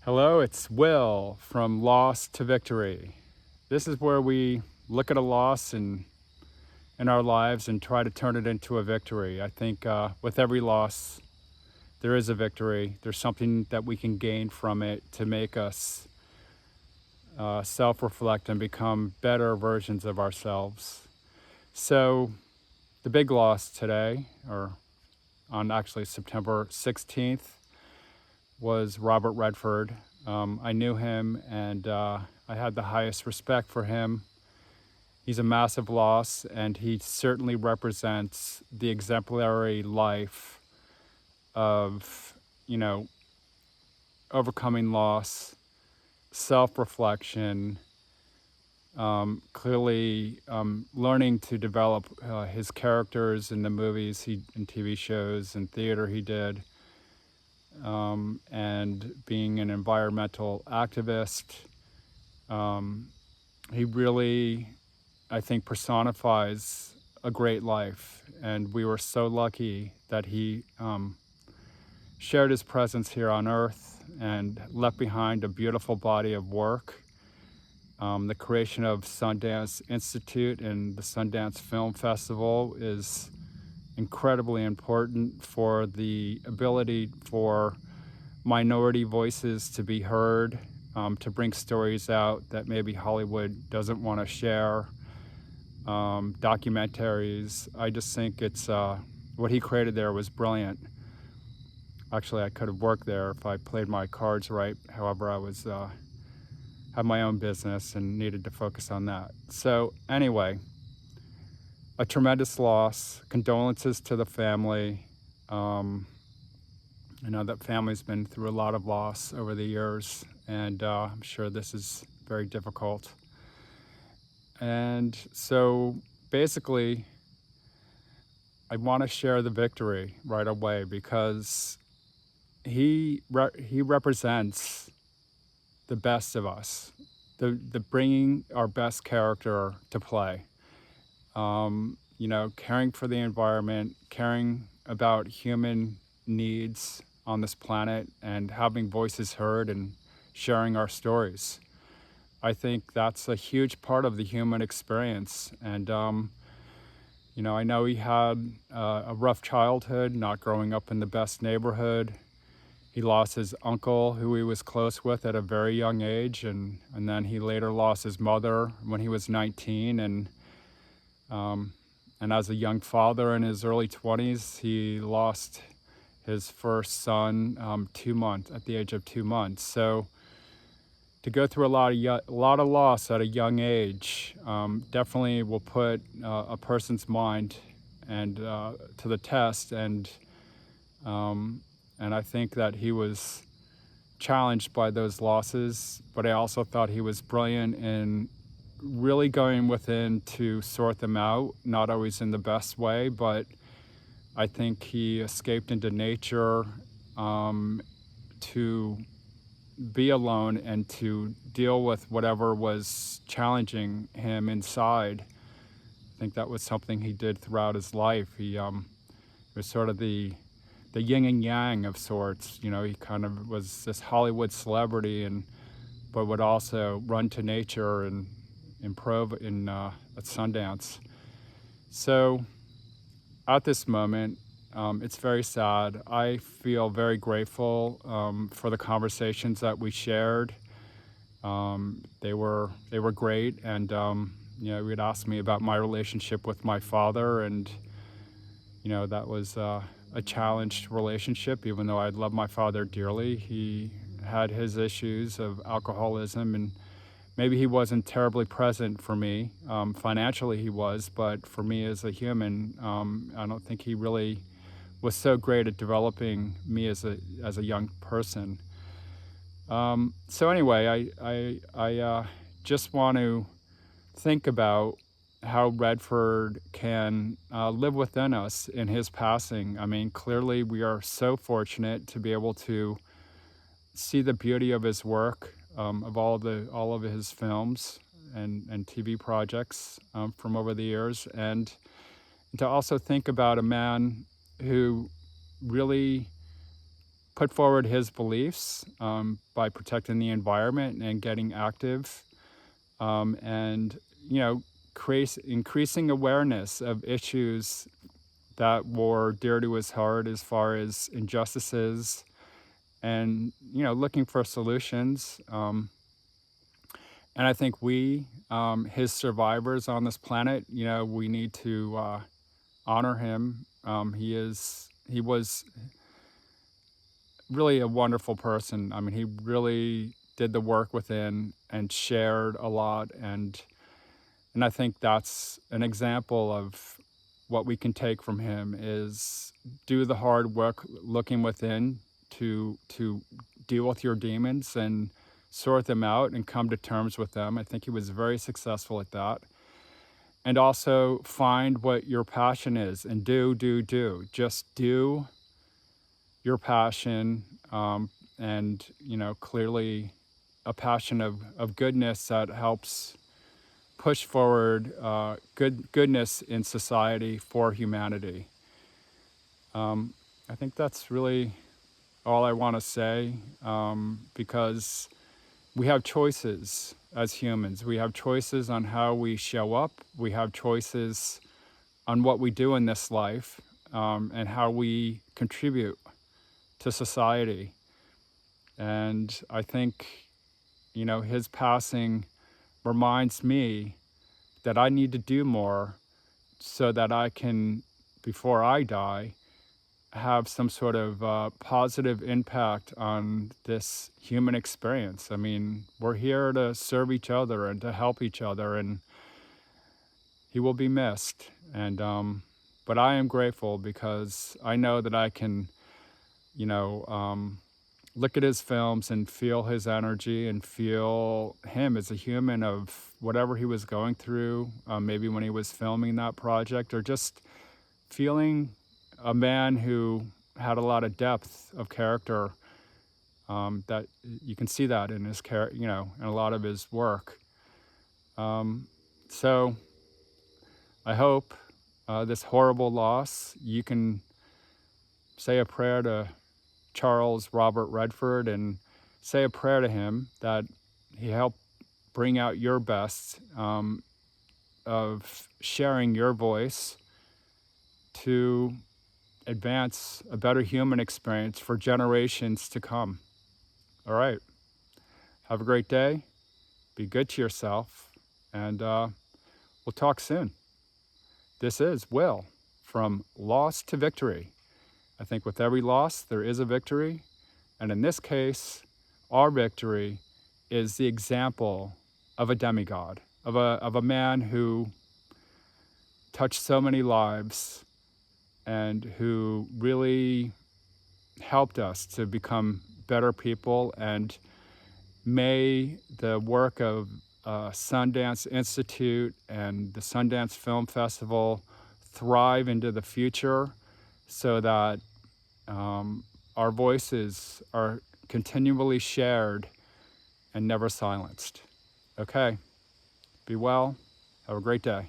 Hello, it's Will from Loss to Victory. This is where we look at a loss in our lives and try to turn it into a victory. I think with every loss, there is a victory. There's something that we can gain from it to make us self-reflect and become better versions of ourselves. So the big loss today, or on actually September 16th, was Robert Redford. I knew him and I had the highest respect for him. He's a massive loss, and he certainly represents the exemplary life of, overcoming loss, self-reflection, clearly learning to develop his characters in the movies and TV shows and theater he did, and being an environmental activist. He really, I think, personifies a great life, and we were so lucky that he shared his presence here on Earth and left behind a beautiful body of work. The creation of Sundance Institute and the Sundance Film Festival is incredibly important for the ability for minority voices to be heard, to bring stories out that maybe Hollywood doesn't want to share. Documentaries. I just think it's what he created there was brilliant. Actually, I could have worked there if I played my cards right. However, I was had my own business and needed to focus on that. So anyway, a tremendous loss. Condolences to the family. I know that family's been through a lot of loss over the years, and I'm sure this is very difficult. And so basically, I want to share the victory right away because he represents the best of us, the bringing our best character to play. Caring for the environment, caring about human needs on this planet, and having voices heard and sharing our stories. I think that's a huge part of the human experience. And, I know he had a rough childhood, not growing up in the best neighborhood. He lost his uncle, who he was close with at a very young age. And then he later lost his mother when he was 19. And as a young father in his early 20s, he lost his first son at the age of 2 months. So to go through a lot of loss at a young age definitely will put a person's mind and to the test. And I think that he was challenged by those losses, but I also thought he was brilliant in really going within to sort them out, not always in the best way, but I think he escaped into nature to be alone and to deal with whatever was challenging him inside. I think that was something he did throughout his life. He was sort of the yin and yang of sorts. He kind of was this Hollywood celebrity, but would also run to nature and improve at Sundance. So at this moment, it's very sad. I feel very grateful for the conversations that we shared. They were great, and he would ask me about my relationship with my father, and that was a challenged relationship. Even though I love my father dearly, he had his issues of alcoholism, and maybe he wasn't terribly present for me. Financially, he was, but for me as a human, I don't think he really was so great at developing me as a young person. So anyway, I just want to think about how Redford can live within us in his passing. I mean, clearly we are so fortunate to be able to see the beauty of his work, of all of his films and TV projects from over the years, and to also think about a man who really put forward his beliefs by protecting the environment and getting active, and increasing awareness of issues that were dear to his heart as far as injustices and looking for solutions. And I think his survivors on this planet, we need to honor him. He was really a wonderful person. I mean, he really did the work within and shared a lot, and I think that's an example of what we can take from him is do the hard work looking within to deal with your demons and sort them out and come to terms with them. I think he was very successful at that. And also find what your passion is and do. Just do your passion, and clearly a passion of goodness that helps push forward goodness in society for humanity. I think that's really all I want to say, because we have choices as humans. We have choices on how we show up. We have choices on what we do in this life, and how we contribute to society. And I think, his passing reminds me that I need to do more so that I can, before I die, have some sort of positive impact on this human experience. I mean, we're here to serve each other and to help each other, and he will be missed. And but I am grateful because I know that I can, look at his films and feel his energy and feel him as a human of whatever he was going through, maybe when he was filming that project, or just feeling a man who had a lot of depth of character, that you can see that in his in a lot of his work. So I hope this horrible loss, you can say a prayer to Charles Robert Redford and say a prayer to him that he helped bring out your best, of sharing your voice to advance a better human experience for generations to come. All right. Have a great day. Be good to yourself. And we'll talk soon. This is Will from Loss to Victory. I think with every loss, there is a victory. And in this case, our victory is the example of a demigod, of a man who touched so many lives and who really helped us to become better people. And may the work of Sundance Institute and the Sundance Film Festival thrive into the future so that our voices are continually shared and never silenced. Okay, be well, have a great day.